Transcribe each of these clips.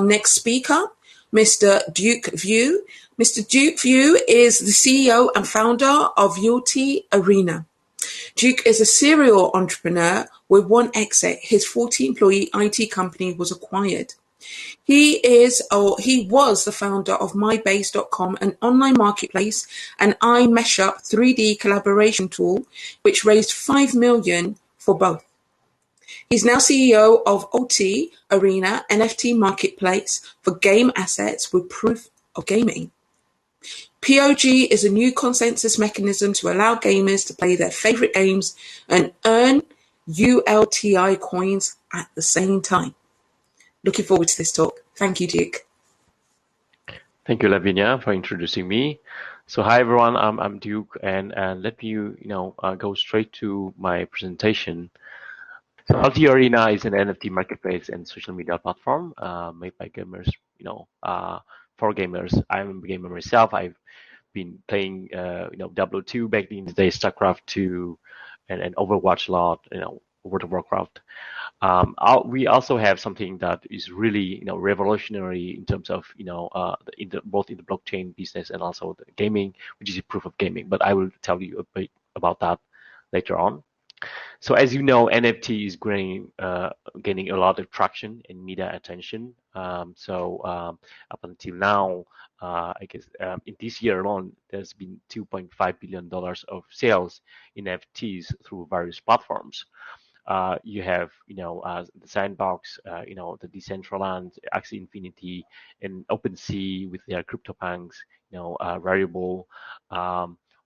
next speaker, Mr. Duke View. Mr. Duke View is the CEO and founder of Ulti Arena. Duke is a serial entrepreneur with one exit. His 40-employee IT company was acquired. He was the founder of MyBase.com, an online marketplace, and iMeshup 3D collaboration tool, which raised $5 million for both. He's now CEO of Ulti Arena, NFT marketplace for game assets with proof of gaming. POG is a new consensus mechanism to allow gamers to play their favorite games and earn ULTI coins at the same time. Looking forward to this talk. Thank you, Duke. Thank you, Lavinia, for introducing me. So, hi everyone. I'm Duke, and let me go straight to my presentation. So, Ulti Arena is an NFT marketplace and social media platform made by gamers. For gamers. I'm a gamer myself. I've been playing, Diablo 2 back in the day, StarCraft 2, and Overwatch a lot. World of Warcraft. We also have something that is really, revolutionary in terms of, both in the blockchain business and also the gaming, which is a proof of gaming. But I will tell you a bit about that later on. So as you know, NFT is gaining a lot of traction and media attention. Up until now, I guess in this year alone, there's been $2.5 billion of sales in NFTs through various platforms. You have, the Sandbox, the Decentralised, Axie Infinity, and OpenSea with their CryptoPunks, Variable.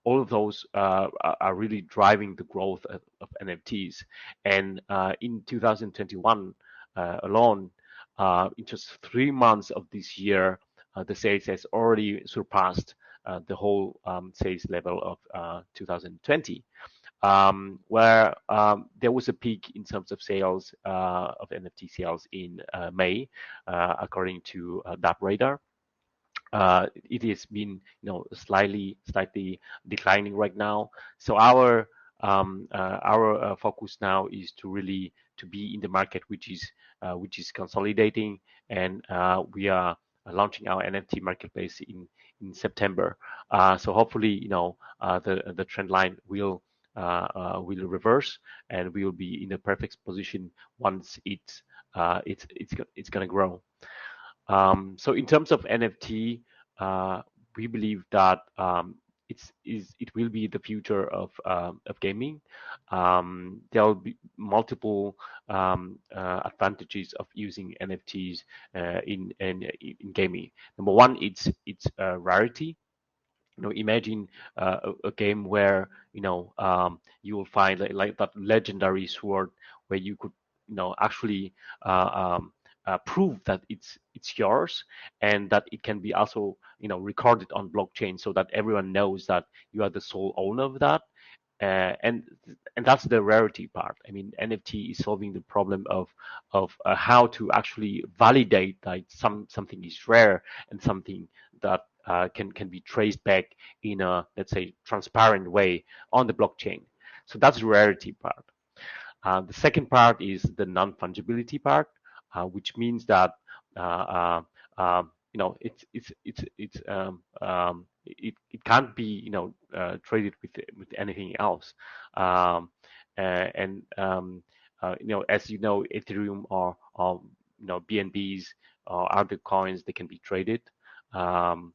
All of those are really driving the growth of NFTs. And in 2021 alone, in just 3 months of this year, the sales has already surpassed the whole sales level of 2020. Where there was a peak in terms of sales of NFT sales in May, according to DAppRadar. It has been, slightly declining right now. So our focus now is to really be in the market, which is consolidating, and we are launching our NFT marketplace in September. So hopefully, the trend line will reverse, and we will be in a perfect position once it's going to grow. So in terms of NFT, we believe that it will be the future of gaming. There will be multiple advantages of using NFTs in gaming. Number one, it's rarity. Imagine a game where you will find like that legendary sword where you could actually prove that it's yours, and that it can be also recorded on blockchain so that everyone knows that you are the sole owner of that. And that's the rarity part. I mean, NFT is solving the problem of how to actually validate that something is rare and something that can be traced back in a, let's say, transparent way on the blockchain. So that's the rarity part. The second part is the non-fungibility part, which means that it can't be traded with anything else. As you know, Ethereum or BNBs or other coins, they can be traded. Well,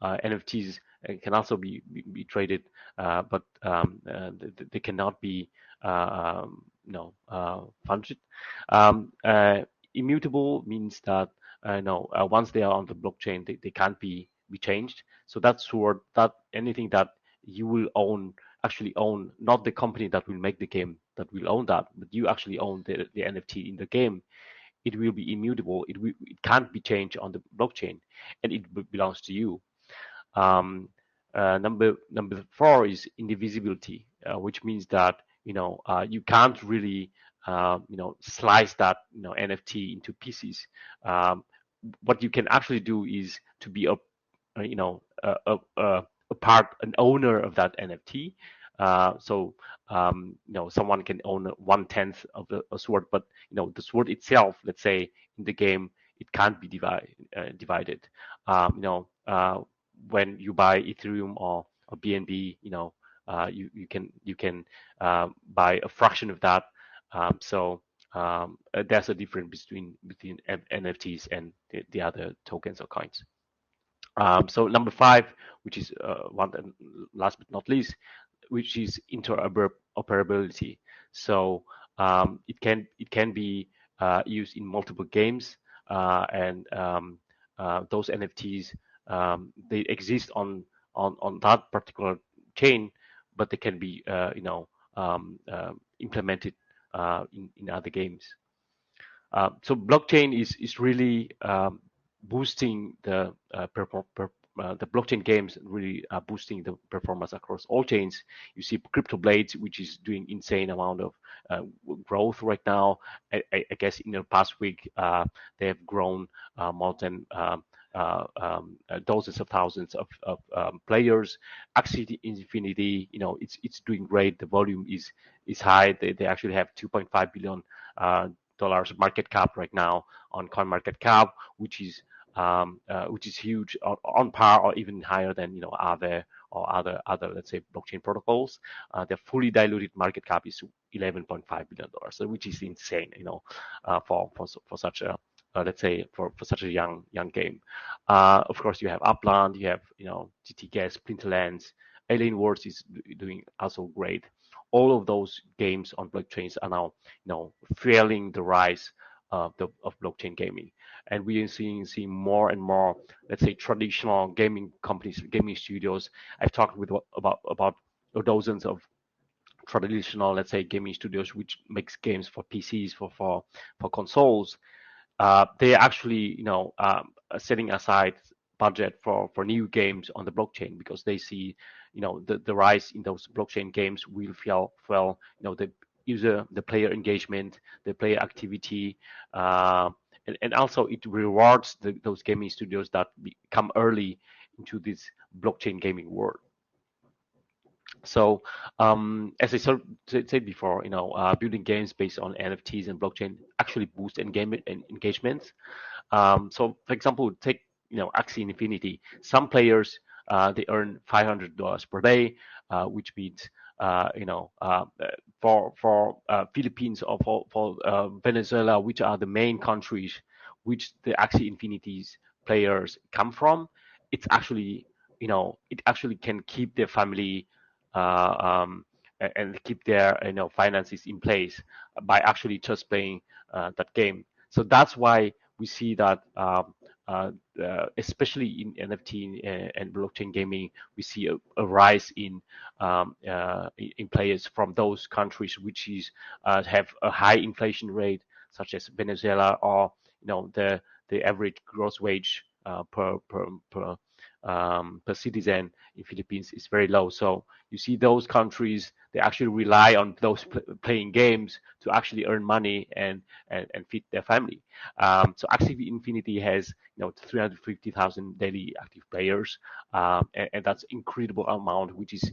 NFTs can also be traded, but they cannot be funded. Immutable means that once they are on the blockchain, they can't be changed. So that's sure that anything that you will actually own, not the company that will make the game that will own that, but you actually own the NFT in the game. It will be immutable. It can't be changed on the blockchain, and it belongs to you. Number 4 is indivisibility, which means that you can't really slice that NFT into pieces. What you can actually do is to be an owner of that NFT. So someone can own 1/10 of a sword, but the sword itself, let's say in the game, it can't be divided. When you buy Ethereum or BNB, you can buy a fraction of that. There's a difference between NFTs and the other tokens or coins. So number 5, which is one last but not least, which is interoperability. So it can be used in multiple games, and those NFTs, they exist on that particular chain, but they can be implemented in other games. So blockchain is really boosting the blockchain games, really boosting the performance across all chains. You see Crypto Blades, which is doing insane amount of growth right now. I guess in the past week they have grown more than dozens of thousands of players. Axie Infinity, it's doing great. The volume is high. They actually have 2.5 billion dollars market cap right now on CoinMarketCap, which is huge, on par or even higher than other let's say blockchain protocols. Their fully diluted market cap is $11.5 billion, so which is insane, for such a let's say for such a young game. Of course, you have Upland, you have GT Gas, Splinterlands, Alien Wars is doing also great. All of those games on blockchains are now fueling the rise of blockchain gaming, and we are seeing more and more, let's say, traditional gaming companies, gaming studios. I've talked with about dozens of traditional, let's say, gaming studios which makes games for PCs, for consoles. They're actually setting aside budget for new games on the blockchain, because they see the rise in those blockchain games will fuel the player engagement, the player activity, and also it rewards those gaming studios that come early into this blockchain gaming world. So as I said before, building games based on NFTs and blockchain actually boost engagement. So for example, take Axie Infinity. Some players they earn $500 per day, which means for Philippines or for Venezuela, which are the main countries which the Axie Infinity's players come from, it's actually it actually can keep their family and keep their finances in place by actually just playing that game. So that's why we see that especially in NFT and blockchain gaming, we see a rise in players from those countries which have a high inflation rate, such as Venezuela, or the average gross wage per citizen in Philippines is very low. So you see those countries, they actually rely on those playing games to actually earn money and feed their family. So Axie Infinity has 350,000 daily active players, and that's incredible amount, which is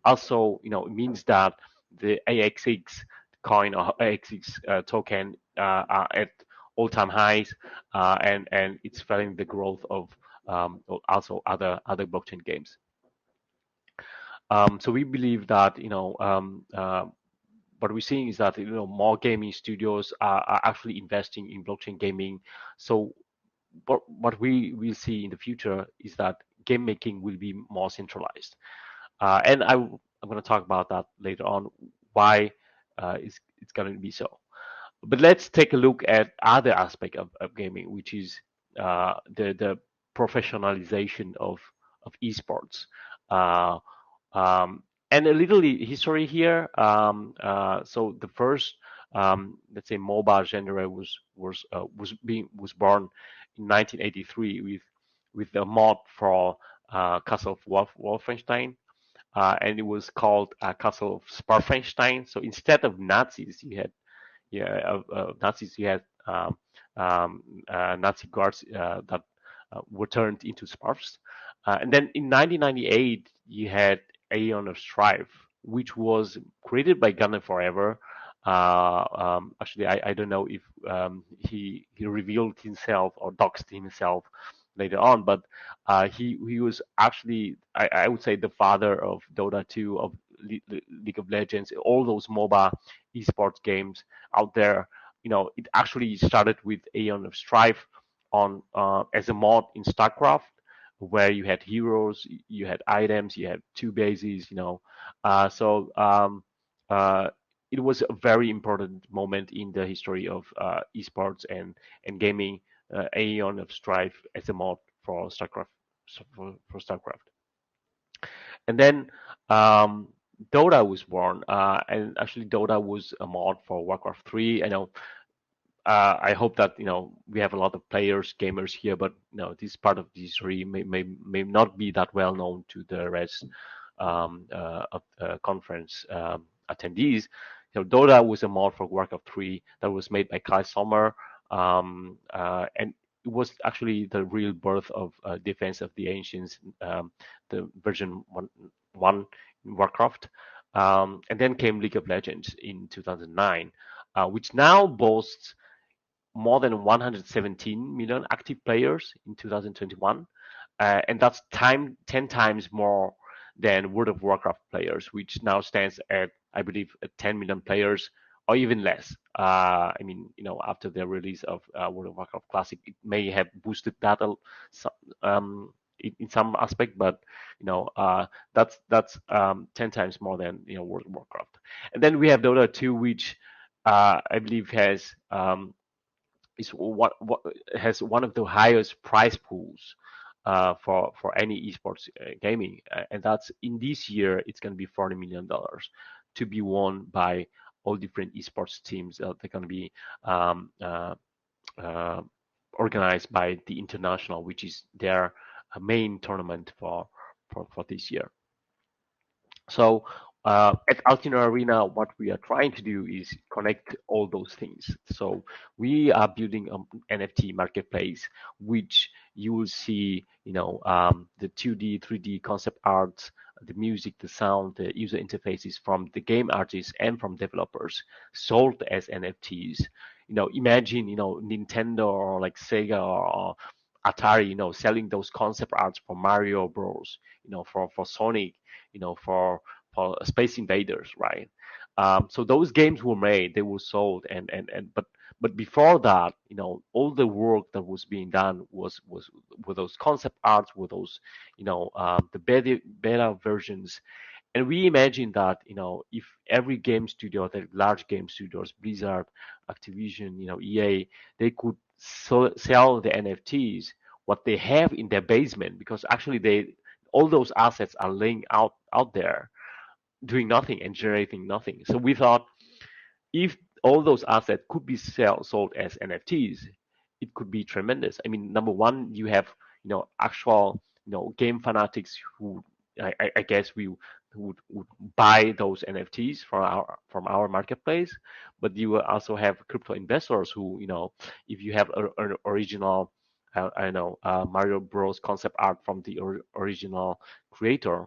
also means that the AXX coin or AXX token are at all-time highs, and it's fueling the growth of also other blockchain games. So we believe that what we're seeing is that more gaming studios are actually investing in blockchain gaming. So what we will see in the future is that game making will be more centralized, and I'm going to talk about that later on, why it's going to be so. But let's take a look at other aspect of gaming, which is the professionalization of esports. And a little history here. So the first, let's say, mobile genre was born in 1983 with a mod for Castle of Wolfenstein, and it was called Castle of Sparfenstein. So instead of Nazis, you had Nazis. You had Nazi guards that were turned into Sparfs. And then in 1998, you had Aeon of Strife. which was created by Gunner Forever. Actually, I don't know if he revealed himself or doxed himself later on, but he was actually, I would say, the father of Dota 2, of League of Legends, all those MOBA esports games out there. It actually started with Aeon of Strife on as a mod in StarCraft, where you had heroes, you had items, you had two bases. So it was a very important moment in the history of esports and gaming. Aeon of Strife as a mod for StarCraft, for StarCraft, and then Dota was born, and actually Dota was a mod for Warcraft 3. I hope that we have a lot of players, gamers here, but this part of the history may not be that well known to the rest of the conference attendees. Dota was a mod for Warcraft 3 that was made by Kai Sommer, and it was actually the real birth of Defense of the Ancients, the version 1 in Warcraft. And then came League of Legends in 2009, which now boasts more than 117 million active players in 2021. And that's 10 times more than World of Warcraft players, which now stands at, I believe, 10 million players or even less. After the release of World of Warcraft Classic, it may have boosted that in some aspect, but that's 10 times more than World of Warcraft. And then we have Dota 2, which I believe has what has one of the highest prize pools for any esports gaming, and that's in this year it's going to be $40 million to be won by all different esports teams. They're going to be organized by the International, which is their main tournament for this year. So at Ulti Arena, what we are trying to do is connect all those things. So we are building an NFT marketplace, which you will see, the 2D, 3D concept art, the music, the sound, the user interfaces from the game artists and from developers sold as NFTs. Imagine, Nintendo or like Sega or Atari, selling those concept arts for Mario Bros, for Sonic, for Space Invaders, right? So those games were made, they were sold, but before that, all the work that was being done was with those concept arts, with those, the beta versions. And we imagine that, if every game studio, the large game studios, Blizzard, Activision, EA, they could sell the NFTs, what they have in their basement, because actually all those assets are laying out there, doing nothing and generating nothing. So we thought, if all those assets could be sold as NFTs, it could be tremendous. I mean, number one, you have actual game fanatics who I guess we would buy those NFTs from our marketplace, but you will also have crypto investors who, if you have an original Mario Bros concept art from the original creator,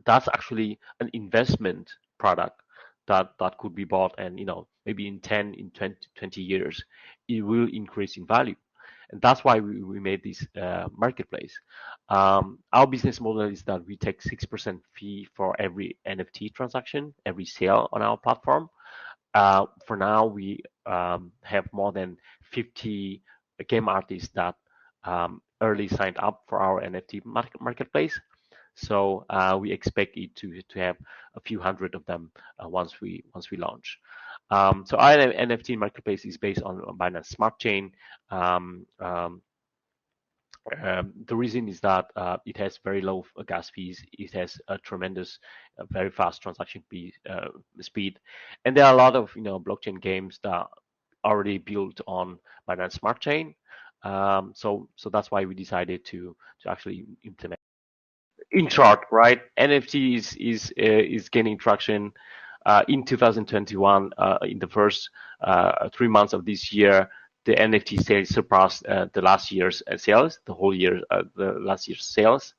that's actually an investment product that could be bought, and maybe in 10, in 20 years it will increase in value. And that's why we made this marketplace. Our business model is that we take 6% fee for every NFT transaction, every sale on our platform. For now, we have more than 50 game artists that early signed up for our NFT marketplace. So we expect it to have a few hundred of them once we launch. So our NFT marketplace is based on Binance Smart Chain. The reason is that it has very low gas fees. It has a tremendous, very fast transaction speed, and there are a lot of blockchain games that are already built on Binance Smart Chain. So that's why we decided to actually implement. In short, right, NFT is gaining traction. In 2021, in the first 3 months of this year, the NFT sales surpassed the last year's sales, the whole year, the last year's sales.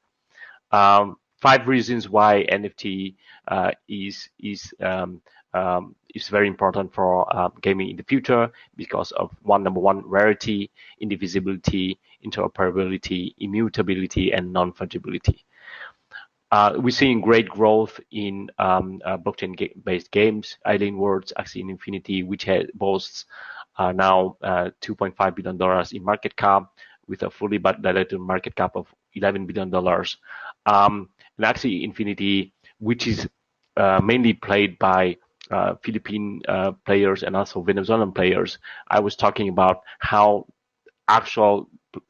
5 reasons why NFT is very important for gaming in the future because of number one, rarity, indivisibility, interoperability, immutability, and non-fungibility. We're seeing great growth in blockchain-based games. Alien Worlds, Axie Infinity, which boasts now $2.5 billion in market cap, with a fully diluted market cap of $11 billion. And Axie Infinity, which is mainly played by Philippine players and also Venezuelan players. I was talking about how actual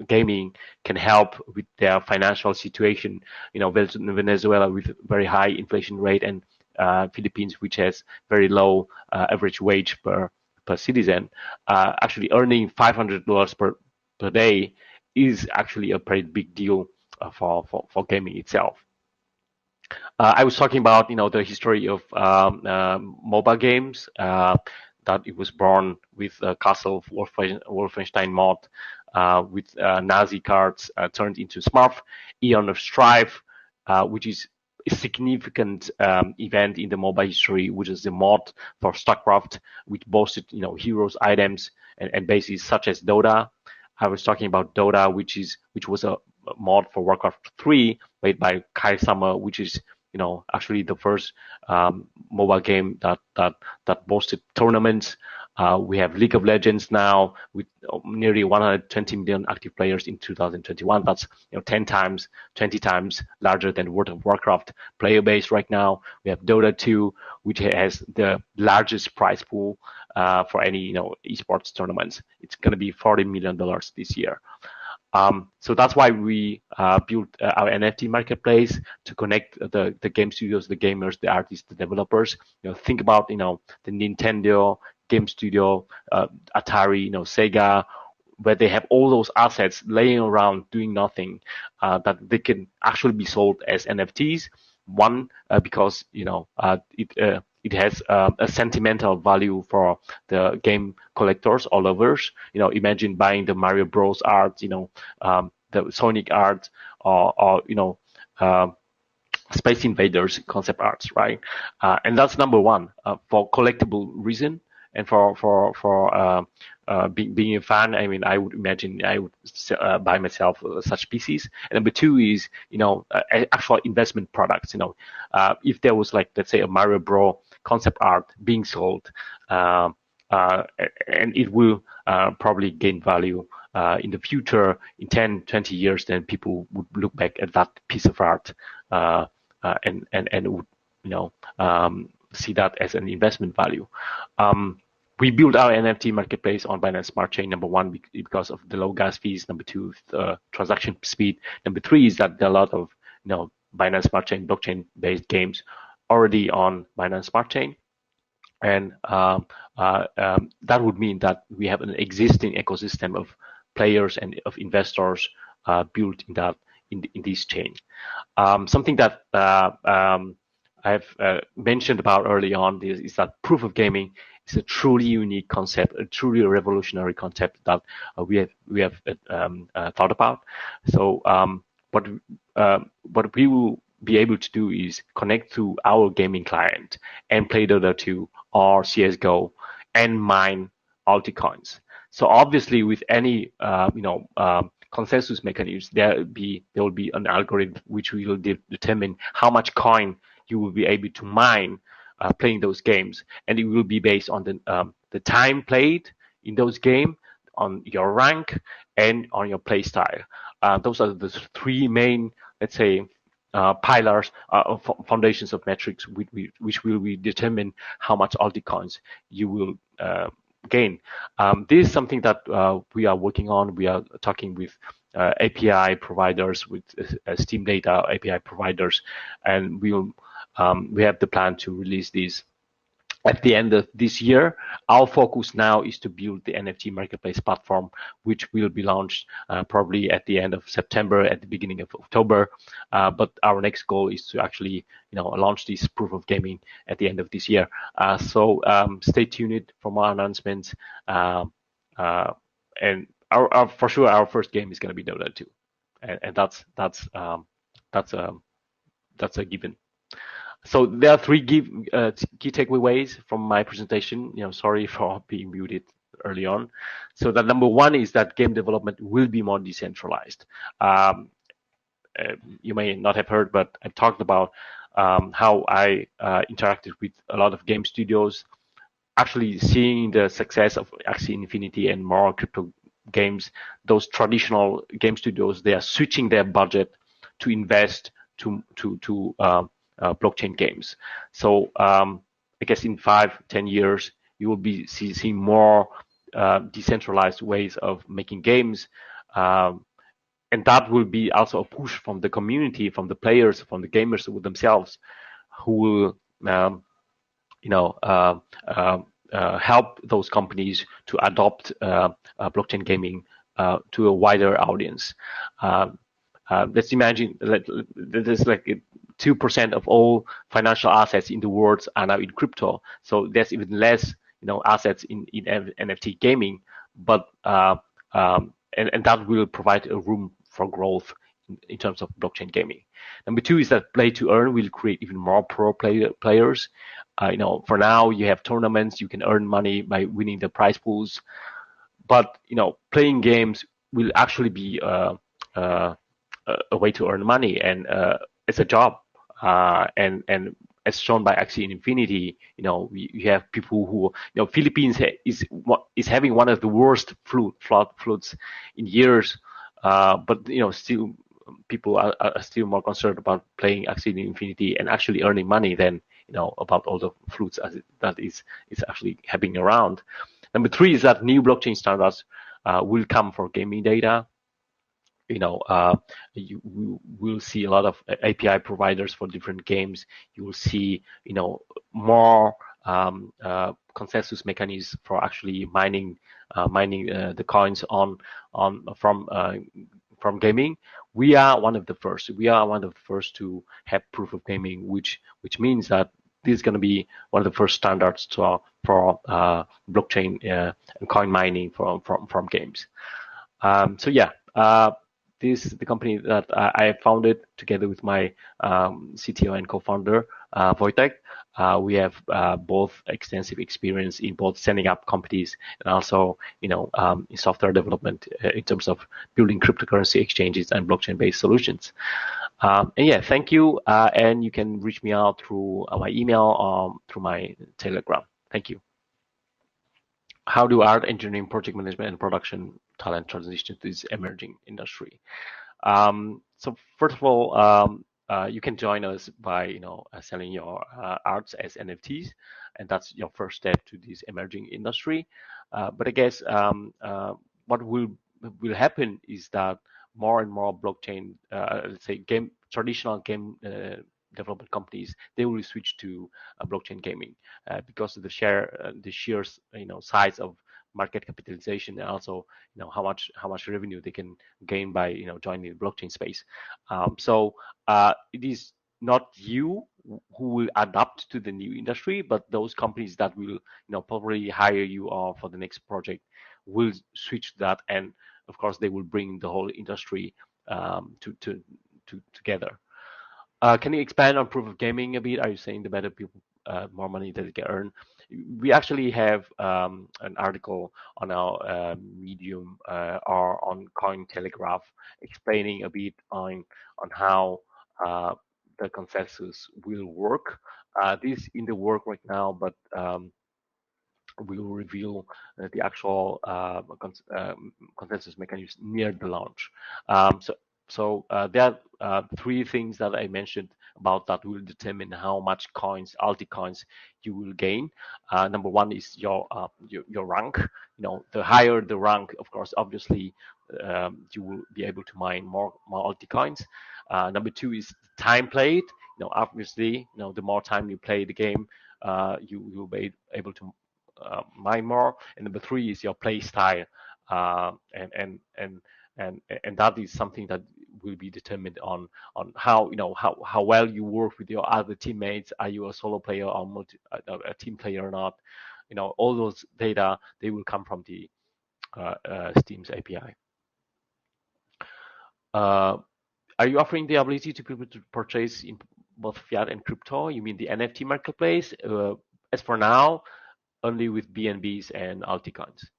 gaming can help with their financial situation. Venezuela with very high inflation rate, and Philippines, which has very low average wage per citizen, actually earning $500 per day is actually a pretty big deal for gaming itself. I was talking about the history of mobile games. That it was born with Castle of Wolfenstein mod, with Nazi cards turned into Smurf, Eon of Strife, which is a significant event in the mobile history, which is the mod for StarCraft, which boasted heroes, items, and bases such as Dota. I was talking about Dota, which was a mod for Warcraft 3 made by Kai Summer, which is actually the first mobile game that boasted tournaments. We have League of Legends now with nearly 120 million active players in 2021. That's 10 times, 20 times larger than World of Warcraft player base right now. We have Dota 2, which has the largest prize pool for any esports tournaments. It's going to be $40 million this year. So that's why we built our NFT marketplace to connect the game studios, the gamers, the artists, the developers. Think about the Nintendo game studio, Atari, Sega, where they have all those assets laying around doing nothing, that they can actually be sold as NFTs. One, because it has a sentimental value for the game collectors or lovers. Imagine buying the Mario Bros art, the Sonic art, or Space Invaders concept arts, right? And that's number one for collectible reason, and for being a fan. I mean, I would imagine I would buy myself such pieces. And number two is actual investment products. If there was, like, let's say, a Mario Bros concept art being sold, and it will probably gain value in the future, in 10, 20 years, then people would look back at that piece of art and would see that as an investment value. We built our NFT marketplace on Binance Smart Chain, number one, because of the low gas fees. Number two, the transaction speed. Number three is that there are a lot of Binance Smart Chain blockchain-based games already on Binance Smart Chain. And that would mean that we have an existing ecosystem of players and of investors built in this chain. Something that I've mentioned about early on is that proof of gaming is a truly unique concept, a truly revolutionary concept that we have thought about. So what we will be able to do is connect to our gaming client and play Dota 2 or CS:GO and mine Ulti coins. So obviously, with any consensus mechanisms, there will be an algorithm which will determine how much coin you will be able to mine playing those games, and it will be based on the time played in those games, on your rank, and on your play style. Those are the three main, let's say, pillars, foundations of metrics, which will determine how much Ulti coins you will gain. This is something that we are working on. We are talking with API providers, with Steam Data API providers, and we have the plan to release these at the end of this year. Our focus now is to build the NFT marketplace platform, which will be launched probably at the end of September, at the beginning of October. But our next goal is to actually, launch this proof of gaming at the end of this year. So stay tuned for more announcements. And for sure, our first game is going to be Dota 2, and that's that's a given. So there are three key takeaways from my presentation. Sorry for being muted early on. So the number one is that game development will be more decentralized. You may not have heard, but I talked about how I interacted with a lot of game studios, actually seeing the success of Axie Infinity and more crypto games. Those traditional game studios, they are switching their budget to invest to blockchain games. So I guess in 5-10 years, you will be seeing more decentralized ways of making games. And that will be also a push from the community, from the players, from the gamers themselves, who will help those companies to adopt blockchain gaming to a wider audience. Let's imagine that there's like 2% of all financial assets in the world are now in crypto. So there's even less, assets in NFT gaming, but and that will provide a room for growth in terms of blockchain gaming. Number two is that play to earn will create even more pro players. For now you have tournaments, you can earn money by winning the prize pools, but playing games will actually be a way to earn money, and it's a job. And as shown by Axie Infinity, you have people who, Philippines is having one of the worst floods in years, but still people are still more concerned about playing Axie Infinity and actually earning money than about all the floods that is actually happening around. Number three is that new blockchain standards will come for gaming data. You will see a lot of API providers for different games. You will see, more consensus mechanisms for actually mining the coins from gaming. We are one of the first. We are one of the first to have proof of gaming, which means that this is going to be one of the first standards for blockchain and coin mining from games. So yeah. This is the company that I founded together with my CTO and co-founder, Wojtek. We have both extensive experience in both setting up companies and also, in software development in terms of building cryptocurrency exchanges and blockchain-based solutions. And yeah, thank you. And you can reach me out through my email or through my Telegram. Thank you. How do art, engineering, project management, and production talent transition to this emerging industry? So first of all, you can join us by selling your arts as NFTs, and that's your first step to this emerging industry. But I guess what will happen is that more and more blockchain, let's say traditional game development companies, they will switch to blockchain gaming because of the sheer size of market capitalization, and also how much revenue they can gain by joining the blockchain space. So it is not you who will adapt to the new industry, but those companies that will probably hire you for the next project will switch that, and of course they will bring the whole industry together. Can you expand on proof of gaming a bit? Are you saying the better people, more money that they can earn? We actually have an article on our Medium or on Cointelegraph explaining a bit on how the consensus will work. This is in the work right now, but we will reveal the actual consensus mechanism near the launch. So there are three things that I mentioned about that will determine how much coins, Ulti coins, you will gain. Number one is your rank. The higher the rank, of course, obviously, you will be able to mine more Ulti coins. Number two is time played. Obviously, the more time you play the game, you will be able to mine more. And number three is your play style, and that is something that will be determined on how how well you work with your other teammates. Are you a solo player or a team player or not? All those data, they will come from the Steam's API. Are you offering the ability to people to purchase in both fiat and crypto. You mean the NFT marketplace? As for now, only with BNBs and Ulticoins.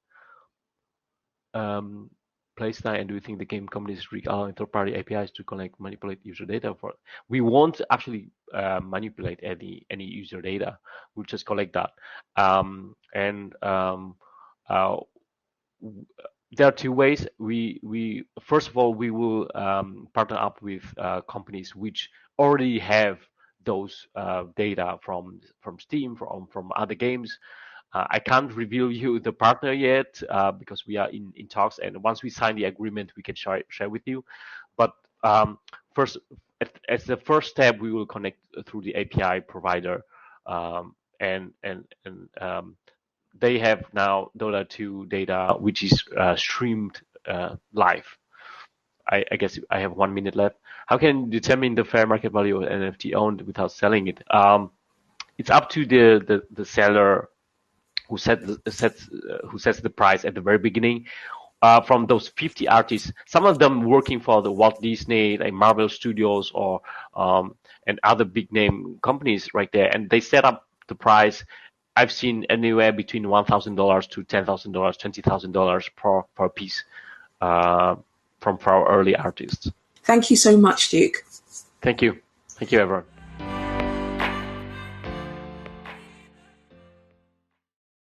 Place now, and do you think the game companies allowing third-party APIs to connect, manipulate user data? We won't actually manipulate any user data. We'll just collect that. There are two ways. We first of all, we will partner up with companies which already have those data from Steam, from other games. I can't reveal you the partner yet because we are in talks, and once we sign the agreement, we can share with you. But first, as the first step, we will connect through the API provider, and they have now Dota 2 data, which is streamed live. I guess I have 1 minute left. How can you determine the fair market value of NFT owned without selling it? It's up to the seller who sets the price at the very beginning. From those 50 artists, some of them working for the Walt Disney, like Marvel Studios, or and other big name companies right there, and they set up the price. I've seen anywhere between $1,000 to $10,000, $20,000 per piece from our early artists. Thank you so much, Duke. Thank you, everyone.